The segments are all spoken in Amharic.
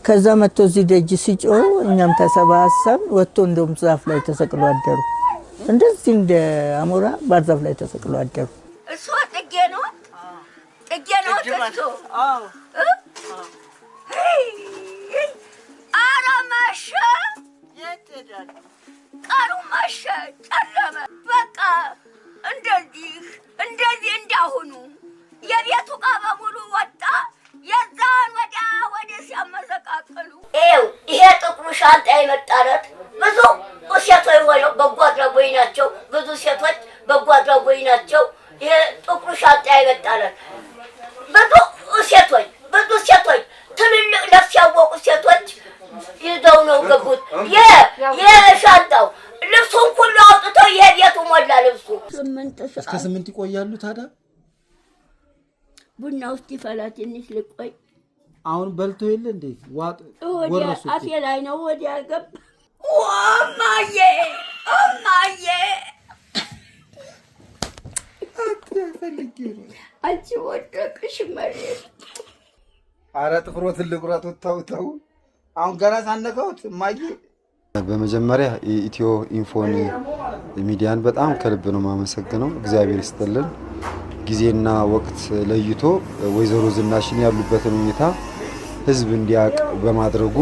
ከዛ መጥቶ እዚህ ደጅ ሲጮህ እኛም ተሰባሰብ ወጥቶ እንደውም ዛፍ ላይ ተሰቅሎ አደሩ። እንደዚህ እንደ አሞራ ባር ዛፍ ላይ ተሰቅሎ አደሩ። እሱ ጥጌ ነው እሱ አራማሽ የትዳል ቀሩ ማሸ ጨለመ። በቃ እንደዚህ እንዳሁኑ የቤቱ ዕቃ በሙሉ ወጣ። የዛን ወደ ሲያመሰቃቅሉ ይሄ ጥቁሩ ሻንጣ የመጣለት ብዙ ሴቶች ሆነው በጎ አድራጎት ናቸው። ብዙ ሴቶች በጎ አድራጎት ናቸው። ይሄ ጥቁሩ ሻንጣ የመጣለት ብዙ ሴቶች ትልልቅ ነፍስ ያወቁ ሴቶች ይዘው ነው ገቡት። የሻንጣው ልብሱን ሁሉ አውጥተው የቤቱ ሞላ ልብሱ። እስከ 8 ይቆያሉ። ታዲያ ቡና ውስጥ ይፈላ ትንሽ ልቆይ። አሁን በልቶ የለ እንዴ? ዋጥ ወረሱ አፌ ላይ ነው ወዲያ ገብ ማየ አንቺ ወደቅሽ መሬት። ኧረ ጥፍሮ ትልቅ ቁራጥ ተው። አሁን ገና ሳነካውት ማየ። በመጀመሪያ ኢትዮ ኢንፎን ሚዲያን በጣም ከልብ ነው ማመሰግነው። እግዚአብሔር ይስጥልን። ጊዜና ወቅት ለይቶ ወይዘሮ ዝናሽን ያሉበትን ሁኔታ ህዝብ እንዲያቅ በማድረጉ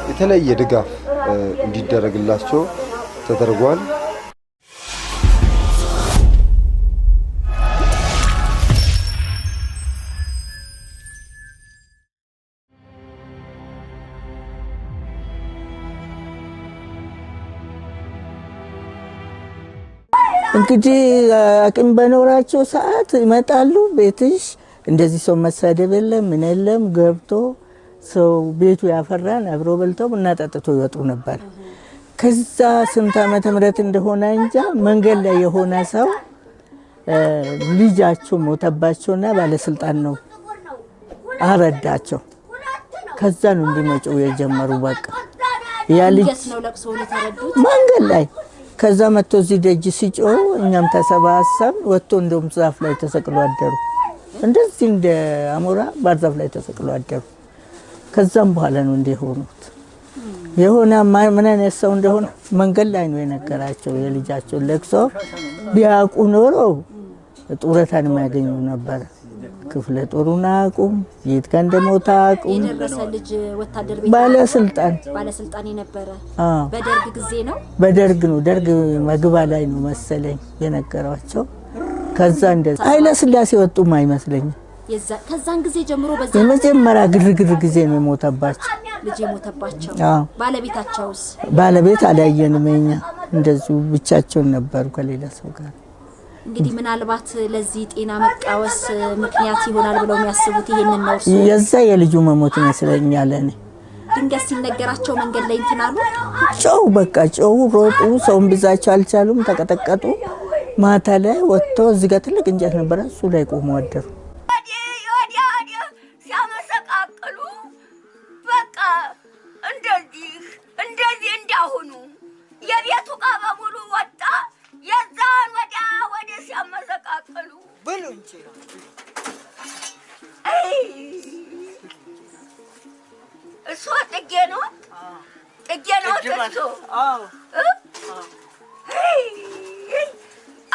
የተለየ ድጋፍ እንዲደረግላቸው ተደርጓል። እንግዲህ አቅም በኖራቸው ሰዓት ይመጣሉ። ቤትሽ እንደዚህ ሰው መሳደብ የለም ምን የለም። ገብቶ ሰው ቤቱ ያፈራን አብሮ በልተው ቡና ጠጥቶ ይወጡ ነበር። ከዛ ስንት ዓመተ ምህረት እንደሆነ እንጃ መንገድ ላይ የሆነ ሰው ልጃቸው ሞተባቸውና ባለስልጣን ነው አረዳቸው። ከዛ ነው እንዲመጡ የጀመሩ። በቃ ያ ልጅ ነው ለቅሶ ለተረዱት መንገድ ላይ ከዛ መጥቶ እዚህ ደጅ ሲጮህ እኛም ተሰባሰብ ወጥቶ እንደውም ዛፍ ላይ ተሰቅሎ አደሩ። እንደዚህ እንደ አሞራ ባር ዛፍ ላይ ተሰቅሎ አደሩ። ከዛም በኋላ ነው እንደሆኑት የሆነ ምን አይነት ሰው እንደሆነ መንገድ ላይ ነው የነገራቸው። የልጃቸው ለቅሶ ቢያውቁ ኖሮ ጡረታን የሚያገኙ ነበር። ክፍለ ጦሩን አቁም የት ጋር እንደሞታ አቁም። የደረሰ ልጅ ወታደር ቤት ባለስልጣን የነበረ በደርግ ጊዜ ነው። በደርግ ነው። ደርግ መግባ ላይ ነው መሰለኝ የነገራቸው። ከዛ እንደዛ ኃይለ ሥላሴ ወጡም አይመስለኝም። ከዛን ጊዜ ጀምሮ በዛ የመጀመሪያ ግርግር ጊዜ ነው የሞተባቸው። ልጅ የሞተባቸው። ባለቤታቸውስ? ባለቤት አላየንም እኛ። እንደዚሁ ብቻቸውን ነበሩ ከሌላ ሰው ጋር። እንግዲህ ምናልባት ለዚህ ጤና መቃወስ ምክንያት ይሆናል ብለው የሚያስቡት ይሄንን ነው። የዛ የልጁ መሞት ይመስለኛል። እኔ ድንገት ሲነገራቸው መንገድ ላይ እንትናሉ ጮው በቃ ጮው ሮጡ። ሰውን ብዛቸው አልቻሉም፣ ተቀጠቀጡ። ማታ ላይ ወጥቶ እዚህ ጋር ትልቅ እንጨት ነበር፣ እሱ ላይ ቆሞ አደሩ። ሲያመሰቃቅሉ በቃ እንደዚህ እንዳሁኑ የቤቱ ዕቃ በሙሉ ወጣ። የዛን ወደ ሲያመሰቃቅሉ ብሉ እንጂ እሱ ጥጌ ነው እሱ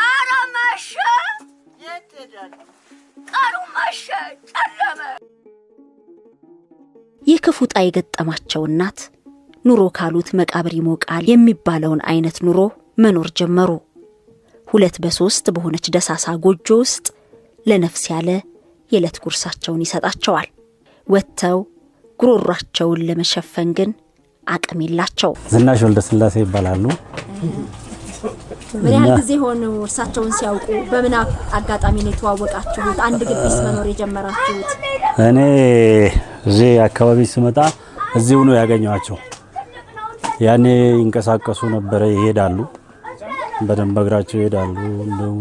አራማሽ የትዳል ቀሩ ማሸ ጨለመ። የክፉ ዕጣ የገጠማቸው እናት ኑሮ ካሉት መቃብር ይሞቃል የሚባለውን አይነት ኑሮ መኖር ጀመሩ። 2 በ3 በሆነች ደሳሳ ጎጆ ውስጥ ለነፍስ ያለ የዕለት ጉርሳቸውን ይሰጣቸዋል። ወጥተው ጉሮሯቸውን ለመሸፈን ግን አቅም የላቸው። ዝናሽ ወልደስላሴ ይባላሉ። ምን ያህል ጊዜ ሆነ እርሳቸውን ሲያውቁ? በምን አጋጣሚ ነው የተዋወቃችሁት? አንድ ግቢስ መኖር የጀመራችሁት? እኔ እዚህ አካባቢ ስመጣ እዚሁ ነው ያገኘኋቸው። ያኔ ይንቀሳቀሱ ነበር፣ ይሄዳሉ፣ በደንብ እግራቸው ይሄዳሉ። እንደው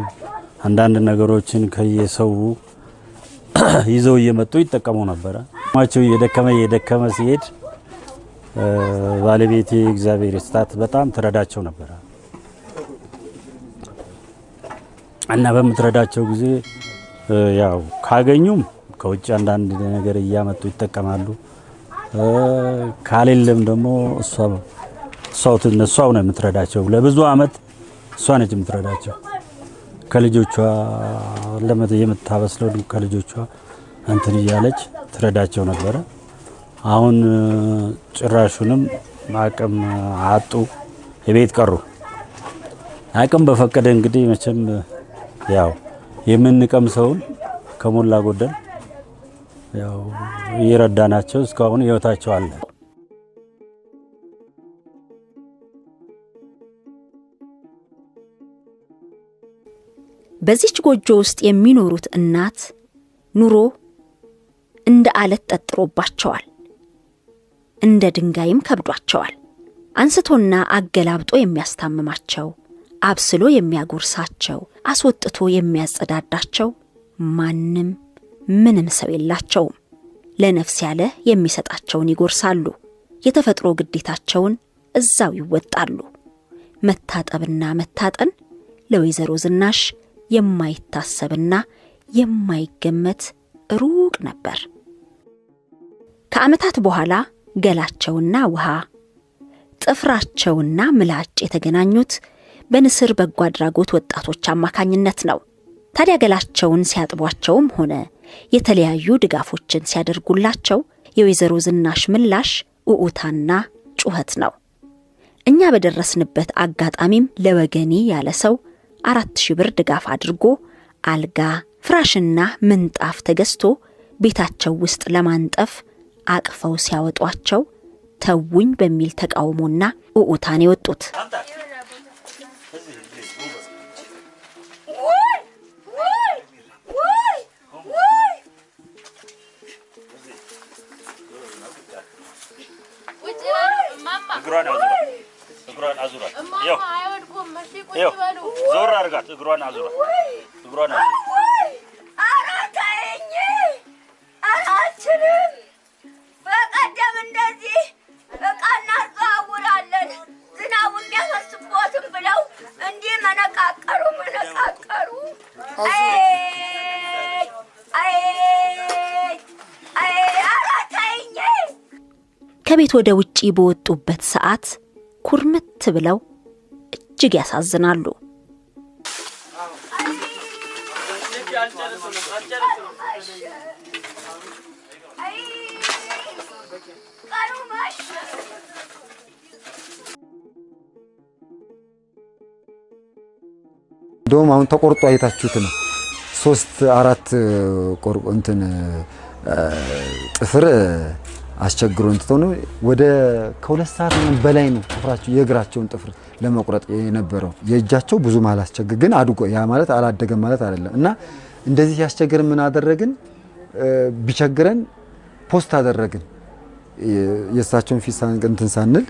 አንዳንድ ነገሮችን ከየሰው ይዘው እየመጡ ይጠቀሙ ነበር። ማቸው የደከመ ሲሄድ ባለቤቴ እግዚአብሔር ይስጣት በጣም ትረዳቸው ነበር እና በምትረዳቸው ጊዜ ያው ካገኙም ከውጭ አንዳንድ ነገር እያመጡ ይጠቀማሉ። ካሌለም ደግሞ እሷው ነው የምትረዳቸው። ለብዙ አመት እሷ ነች የምትረዳቸው። ከልጆቿ የምታበስለው ከልጆቿ እንትን እያለች ትረዳቸው ነበረ። አሁን ጭራሹንም አቅም አጡ፣ የቤት ቀሩ። አቅም በፈቀደ እንግዲህ መቼም ያው የምንቀምሰውን ከሞላ ጎደል ያው እየረዳናቸው እስካሁን ህይወታቸው አለ። በዚች ጎጆ ውስጥ የሚኖሩት እናት ኑሮ እንደ አለት ጠጥሮባቸዋል፣ እንደ ድንጋይም ከብዷቸዋል። አንስቶና አገላብጦ የሚያስታምማቸው፣ አብስሎ የሚያጎርሳቸው፣ አስወጥቶ የሚያጸዳዳቸው ምንም ሰው የላቸውም። ለነፍስ ያለ የሚሰጣቸውን ይጎርሳሉ። የተፈጥሮ ግዴታቸውን እዛው ይወጣሉ። መታጠብና መታጠን ለወይዘሮ ዝናሽ የማይታሰብና የማይገመት ሩቅ ነበር። ከዓመታት በኋላ ገላቸውና ውሃ፣ ጥፍራቸውና ምላጭ የተገናኙት በንስር በጎ አድራጎት ወጣቶች አማካኝነት ነው። ታዲያ ገላቸውን ሲያጥቧቸውም ሆነ የተለያዩ ድጋፎችን ሲያደርጉላቸው የወይዘሮ ዝናሽ ምላሽ ኡኡታና ጩኸት ነው። እኛ በደረስንበት አጋጣሚም ለወገኔ ያለ ሰው 4000 ብር ድጋፍ አድርጎ አልጋ፣ ፍራሽና ምንጣፍ ተገዝቶ ቤታቸው ውስጥ ለማንጠፍ አቅፈው ሲያወጧቸው ተውኝ በሚል ተቃውሞና ኡኡታን የወጡት እግሯን አዙራት ዞር አድርጋት። እግሯን አዙራት። አራታይኝ አራችንም በቀደም እንደዚህ እቃ እናዘዋውራለን ዝናቡ እንዲያፈስቦትም ብለው እንዲህ መነቃቀሩ። አራታይኝ ከቤት ወደ ውጪ በወጡበት ሰዓት ኩርምት ብለው እጅግ ያሳዝናሉ። እንደውም አሁን ተቆርጦ አይታችሁት ነው 3-4 እንትን ጥፍር አስቸግሮ እንትተው ወደ ከ2 ሰዓት በላይ ነው ጥፍራቸው የእግራቸውን ጥፍር ለመቁረጥ የነበረው። የእጃቸው ብዙ ማለት አስቸግር ግን አድጎ ያ ማለት አላደገም ማለት አይደለም። እና እንደዚህ ያስቸግር ምን አደረግን? ቢቸግረን ፖስት አደረግን። የእሳቸውን ፊት እንትን ሳንል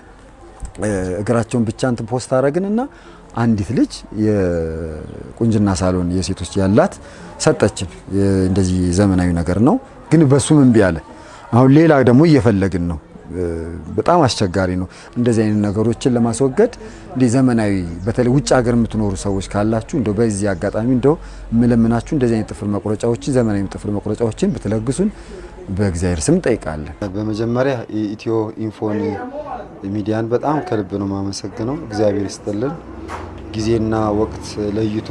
እግራቸውን ብቻ እንትን ፖስት አደረግንና አንዲት ልጅ የቁንጅና ሳሎን የሴቶች ያላት ሰጠችን። እንደዚህ ዘመናዊ ነገር ነው ግን በሱም እምቢ አለ። አሁን ሌላ ደግሞ እየፈለግን ነው። በጣም አስቸጋሪ ነው። እንደዚህ አይነት ነገሮችን ለማስወገድ እንደ ዘመናዊ በተለይ ውጭ ሀገር የምትኖሩ ሰዎች ካላችሁ እንደው በዚህ አጋጣሚ እንደው ምለምናችሁ እንደዚህ አይነት ጥፍር መቁረጫዎችን ዘመናዊ ጥፍር መቁረጫዎችን ብትለግሱን በእግዚአብሔር ስም ጠይቃለን። በመጀመሪያ ኢትዮ ኢንፎን ሚዲያን በጣም ከልብ ነው ማመሰግነው። እግዚአብሔር ይስጥልን። ጊዜና ወቅት ለይቶ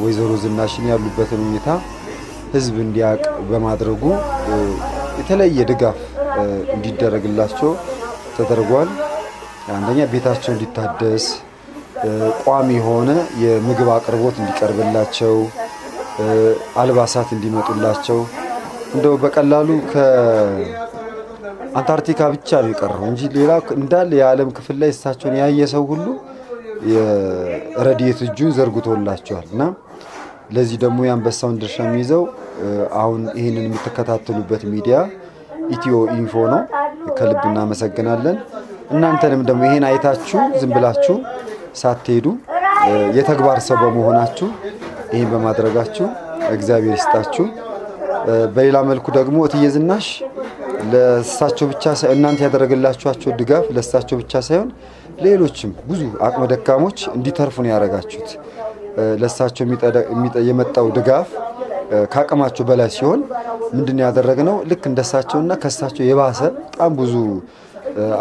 ወይዘሮ ዝናሽን ያሉበትን ሁኔታ ህዝብ እንዲያውቅ በማድረጉ የተለየ ድጋፍ እንዲደረግላቸው ተደርጓል። አንደኛ ቤታቸው እንዲታደስ ቋሚ የሆነ የምግብ አቅርቦት እንዲቀርብላቸው፣ አልባሳት እንዲመጡላቸው እንደው በቀላሉ ከአንታርክቲካ ብቻ ነው የቀረው እንጂ ሌላ እንዳለ የዓለም ክፍል ላይ እሳቸውን ያየ ሰው ሁሉ የረድኤት እጁን ዘርግቶላቸዋል እና ለዚህ ደግሞ የአንበሳውን ድርሻ የሚይዘው አሁን ይህንን የምትከታተሉበት ሚዲያ ኢትዮ ኢንፎ ነው። ከልብ እናመሰግናለን። እናንተንም ደግሞ ይሄን አይታችሁ ዝም ብላችሁ ሳትሄዱ የተግባር ሰው በመሆናችሁ ይሄን በማድረጋችሁ እግዚአብሔር ይስጣችሁ። በሌላ መልኩ ደግሞ እትዬ ዝናሽ ለእሳቸው ብቻ ሳይሆን እናንተ ያደረገላችኋቸው ድጋፍ ለእሳቸው ብቻ ሳይሆን ሌሎችም ብዙ አቅመ ደካሞች እንዲተርፉ ነው ያደረጋችሁት። ለእሳቸው የመጣው ድጋፍ ከአቅማቸው በላይ ሲሆን ምንድነው ያደረግነው? ልክ እንደሳቸውና ከሳቸው የባሰ በጣም ብዙ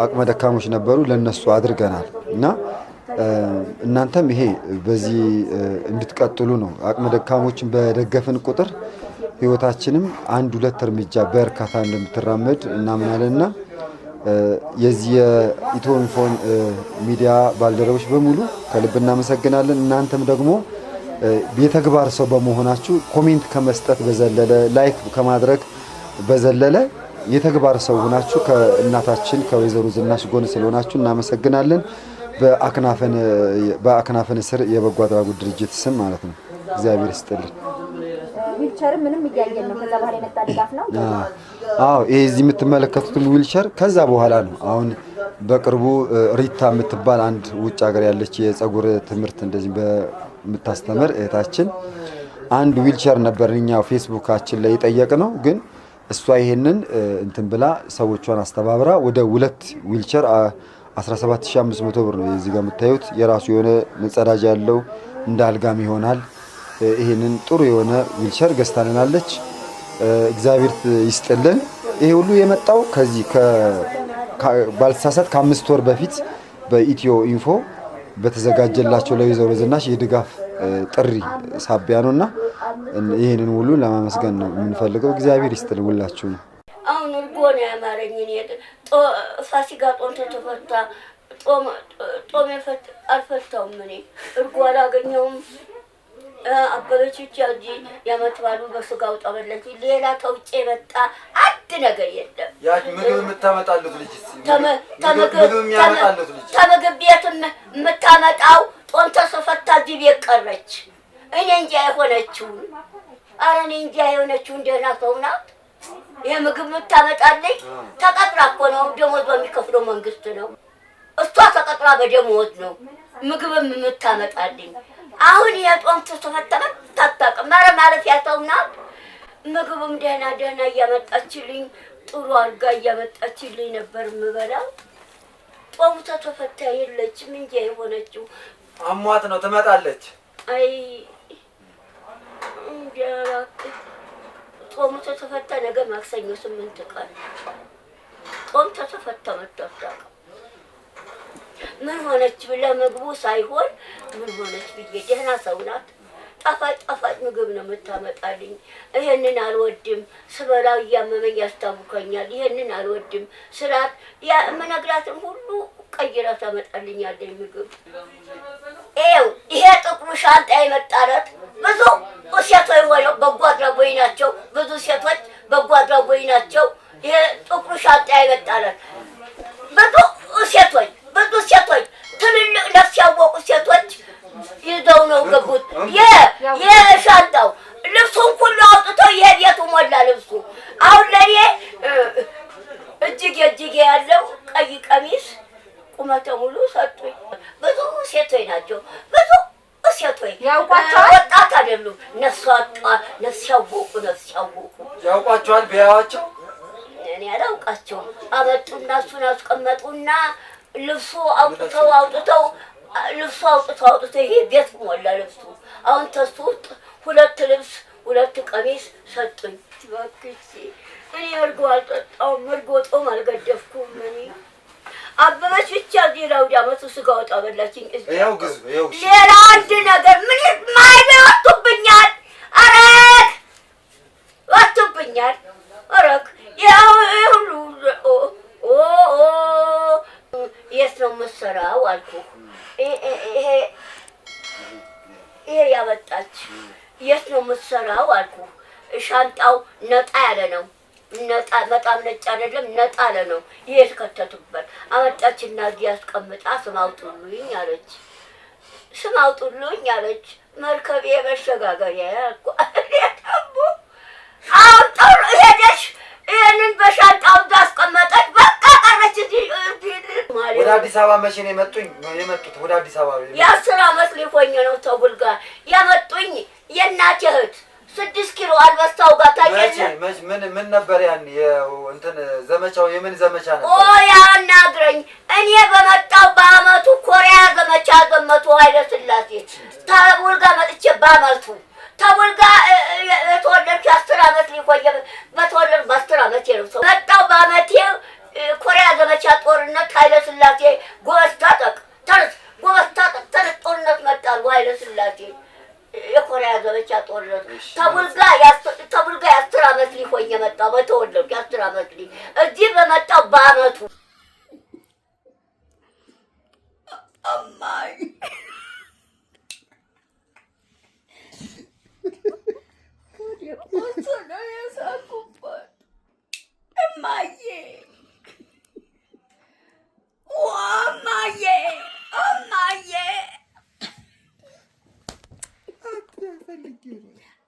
አቅመ ደካሞች ነበሩ፣ ለነሱ አድርገናል እና እናንተም ይሄ በዚህ እንድትቀጥሉ ነው። አቅመ ደካሞችን በደገፍን ቁጥር ህይወታችንም አንድ ሁለት እርምጃ በእርካታ እንደምትራመድ እናምናለንና የዚህ የኢትዮ ኢንፎ ሚዲያ ባልደረቦች በሙሉ ከልብ እናመሰግናለን። እናንተም ደግሞ የተግባር ሰው በመሆናችሁ ኮሜንት ከመስጠት በዘለለ ላይክ ከማድረግ በዘለለ የተግባር ሰው ሆናችሁ ከእናታችን ከወይዘሮ ዝናሽ ጎን ስለሆናችሁ እናመሰግናለን። በአክናፈን ስር የበጎ አድራጎት ድርጅት ስም ማለት ነው። እግዚአብሔር ይስጥልን። ዊልቸር ምንም እያየን ነው። ከዛ በኋላ የመጣ ድጋፍ ነው። አዎ ይሄ እዚህ የምትመለከቱት ዊልቸር ከዛ በኋላ ነው። አሁን በቅርቡ ሪታ የምትባል አንድ ውጭ ሀገር ያለች የጸጉር ትምህርት እንደዚህ በምታስተምር እህታችን አንድ ዊልቸር ነበር እኛ ፌስቡካችን ላይ የጠየቅነው፣ ግን እሷ ይሄንን እንትን ብላ ሰዎቿን አስተባብራ ወደ 2 ዊልቸር 17500 ብር ነው እዚህ ጋር የምታዩት። የራሱ የሆነ መጸዳጃ ያለው እንደ አልጋም ይሆናል። ይሄንን ጥሩ የሆነ ዊልቸር ገዝታልናለች። እግዚአብሔር ይስጥልን። ይሄ ሁሉ የመጣው ከዚህ ባልተሳሳት ከ5 ወር በፊት በኢትዮ ኢንፎ በተዘጋጀላቸው ለወይዘሮ ዝናሽ የድጋፍ ጥሪ ሳቢያ ነውና ይሄንን ሁሉ ለማመስገን ነው የምንፈልገው። እግዚአብሔር ይስጥልን ሁላችሁ ነው። አሁን እርጎ ነው ያማረኝ። እኔ ፋሲካ ጦም ተፈታ ጦም አልፈታውም። እኔ እርጎ አላገኘውም። አበበች ብቻ እንጂ የዓመት በዓሉ በስጋው ጠበለች። ሌላ ከውጭ የመጣ አንድ ነገር የለም። ያ ምግብ የምታመጣሉት ልጅ ከምግብ ቤት የምታመጣው ጦም ተፈታ እዚህ ቤት ቀረች። እኔ እንጃ የሆነችውን ኧረ እኔ እንጃ የሆነችውን ደህና ሰው ናት። የምግብ የምታመጣልኝ ተቀጥራ እኮ ነው። ደሞዝ በሚከፍለው መንግስት ነው። እሷ ተቀጥራ በደሞዝ ነው ምግብም የምታመጣልኝ። አሁን የጦም ተፈተመ ታጣቀም ማለት ያተውና ምግብም ደህና እያመጣችልኝ ጥሩ አርጋ እያመጣችልኝ ነበር የምበላው። ጦም ተፈታ የለችም እንጂ የሆነችው አሟት ነው ትመጣለች። አይ እንጀራክ ጦም ተፈታ ነገ ማክሰኞ 8 ቀን ጦም ተፈታ መጣጣቀ ምን ሆነች ብለ ምግቡ ሳይሆን ምን ሆነች ብዬ ደህና ሰው ናት። ጣፋጭ ምግብ ነው የምታመጣልኝ። ይሄንን አልወድም ስበላው እያመመኝ ያስታውከኛል። ይሄንን አልወድም ስራት ያ መነግራትን ሁሉ ቀይራ ታመጣልኛለች ምግብ። ይሄ ጥቁሩ ሻንጣ የመጣለት ብዙ ሴቶች ሆነው በጎ አድራጎት ናቸው። ብዙ ሴቶች በጎ አድራጎት ናቸው። ይሄ ጥቁሩ ሻንጣ የመጣለት ብዙ ሴቶች ትልልቅ ነፍስ ያወቁ ሴቶች ይዘው ነው ገቡት። የሻንጣው ልብሱን ሁሉ አውጥተው የቤቱ ሞላ ልብሱ። አሁን ለኔ እጅጌ ያለው ቀይ ቀሚስ ቁመተ ሙሉ ሰጡኝ። ብዙ ሴቶች ናቸው። ብዙ ሴቶች ያውቋቸዋል። ወጣት አይደሉም። ነፍስ ያወቁ ያውቋቸዋል። ቢያዋቸው እኔ አላውቃቸውም። አመጡና እሱን አስቀመጡና ልብሱ አውጥተው ይሄ ቤት ሞላ ልብሱ። አሁን ተሱ 2 ልብስ 2 ቀሚስ ሰጡኝ። እባክሽ እኔ እርጎ አልጠጣሁም። እርጎ ጦም አልገደፍኩም። እኔ አበበች ብቻ እዚህ ለአውደ ዓመቱ ስጋ ወጣ በላችኝ። ሌላ አንድ ነገር ምን ማይወጡብኛል። ወጡብኛል። ያው ሁሉ የት ነው የምትሰራው አልኩህ። ይሄ ያመጣች የት ነው የምትሰራው አልኩህ። ሻንጣው ነጣ ያለ ነው። በጣም ነጭ አይደለም፣ ነጣ ያለ ነው። ይሄ ከተቱበት አመጣችና እዚህ አስቀምጣ ስም አውጡልኝ አለች። መርከቤ መሸጋገሪያ ያልኩ አሁን ጥሩ ሄደሽ ይሄንን በሻንጣው አስቀመጠች። በቃ ቀረች። ወደ አዲስ አበባ መቼ ነው የመጡት? ወደ አዲስ አበባ 10 ዓመት ሊሆን ነው። ተቡልጋ ያመጡኝ የእናቴ እህት 6 ኪሎ አልበስታው ጋር ታየኝ። ምን ነበር ያን እንትን ዘመቻው? የምን ዘመቻ ነበር? ያናግረኝ። እኔ በመጣው በአመቱ ኮሪያ ዘመቻ ዘመቱ ኃይለ ሥላሴ ተቡልጋ መጥቼ በአመቱ ተቡልጋ የተወለድኩ 10 ዓመት ሊቆየ በተወለድኩ በ10 ዓመቴ ነው ሰው መጣው በአመቴ ኮሪያ ዘመቻ ጦርነት ኃይለ ሥላሴ ጎበዝ ታጠቅ ተነስ ጦርነት መጣሉ ኃይለ ሥላሴ የኮሪያ ዘመቻ ጦርነት ተቡልጋ 10 ዓመት ሊቆየ መጣው በተወለድኩ 10 ዓመት እዚህ በመጣው በአመቱ አማይ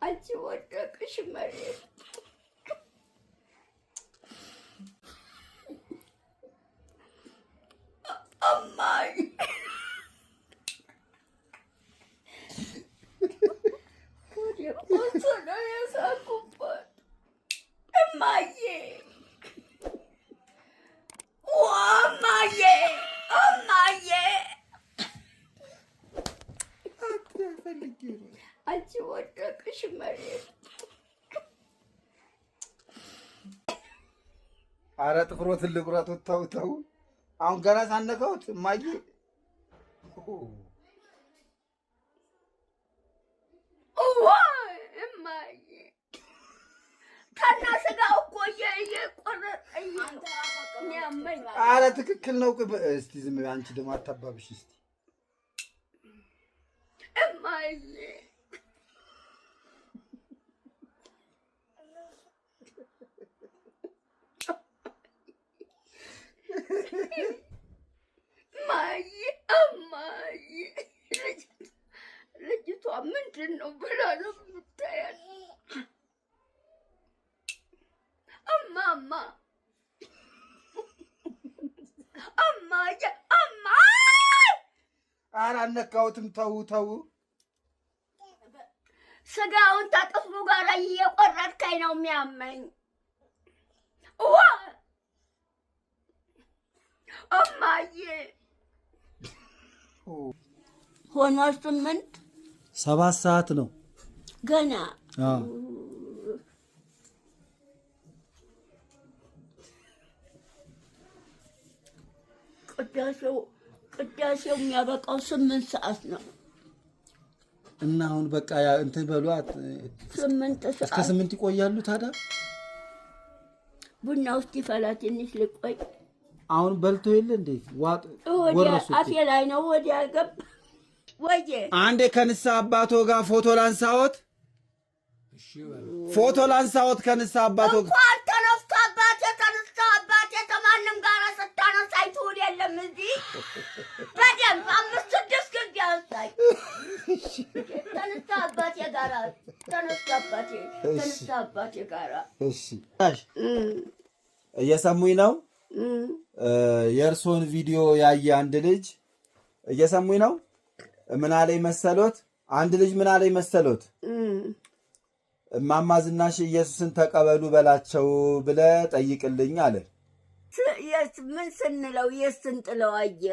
አንቺ ወደቅሽ መሬት አማይ አንቺ ወደቅሽ መሬት ኧረ ጥፍሮትን ልቁረጡት ተው አሁን ገና ሳነካሁት እማዬ እማዬ ከና ስጋው እኮ እየቆረጠኝ ኧረ ትክክል ነው እስቲ ዝም በይ አንቺ ደግሞ አታባብሽ እስቲ እማዬ እማዬ ልጅቷ ምንድን ነው ብላ ነው የምታያት? እማማ ኧረ አልነካሁትም ተው ስጋውን ተጥፍሩ ጋር እየቆረጥከኝ ነው የሚያመኝ እማዬ ሆኗል 7 ሰዓት ነው ገና ቅዳሴው የሚያበቃው 8 ሰዓት ነው እና አሁን በቃ እንትን በሏት 8 ሰዓት እስከ 8 ይቆያሉ ታዲያ ቡና ውስጥ ይፈላ ትንሽ ልቆይ አሁን በልቶ የለ እንዴ ዋጥ ወረሱ አፌ ላይ ነው ወዲያ ገብ ወዬ አንዴ ከንሳ አባቶ ጋር ፎቶ ላንሳዎት ከንሳ አባቶ እንኳን ተነስቶ አባቴ ከማንም ጋር ስታነሳኝ ትውል የለም እዚህ በደንብ 5-6 ጊዜ አንሳኝ ተነስቶ አባቴ ጋር እሺ እየሰሙኝ ነው የእርሶን ቪዲዮ ያየ አንድ ልጅ እየሰሙኝ ነው ምን አለኝ መሰሎት አንድ ልጅ ምን አለኝ መሰሎት እማማ ዝናሽ ኢየሱስን ተቀበሉ በላቸው ብለ ጠይቅልኝ አለ ምን ስንለው የስንጥለው አየ